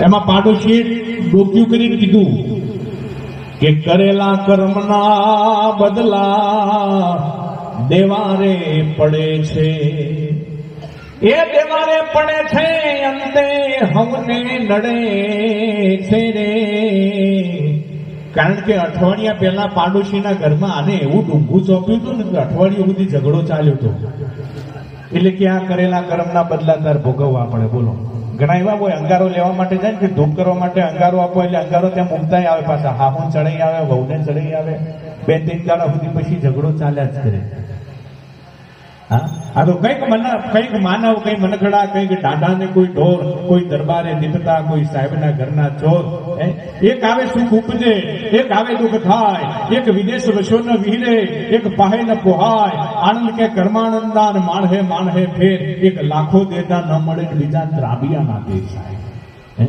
એમાં પાડોશીએ ડોક્યું કરીને કીધું કે કરેલા કર્મના બદલા દેવારે પડે છે, એ દેવારે પડે છે, અંતે હમને નડે છે રે. કારણ કે અઠવાડિયા પહેલા પાડોશીના ઘરમાં આને એવું ડૂંગું ચોપ્યું હતું ને કે અઠવાડિયું સુધી ઝઘડો ચાલ્યો હતો. એટલે કે આ કરેલા કર્મના બદલા તાર ભોગવવા પડે. બોલો, ઘણા એવા હોય અંગારો લેવા માટે જાય ને કે ધૂપ કરવા માટે અંગારો આપો એટલે અંગારો ત્યાં મૂકતા આવે, પાછા હાહું ચડાઈ આવે, વહુને ચડાઈ આવે, 2-3 દાડા સુધી પછી ઝઘડો ચાલ્યા જ કરે. હા, આ તો કઈક માનવ, કઈ મનગડા, કઈક ડાઢા ને કોઈ ઢોર, કોઈ દરબારે દીપતા, કોઈ સાહેબના ઘરના ચોર. એક આવે સુખ ઉપજે, એક આવે દુઃખ થાય, એક વિદેશ વશો ન વિહરે, એક પાહે ન પોહાય, આનંદ કે કર્માનંદાન માણહે ફેર, એક લાખો દેતા ન મળે બીજા ત્રાબિયા ના દે.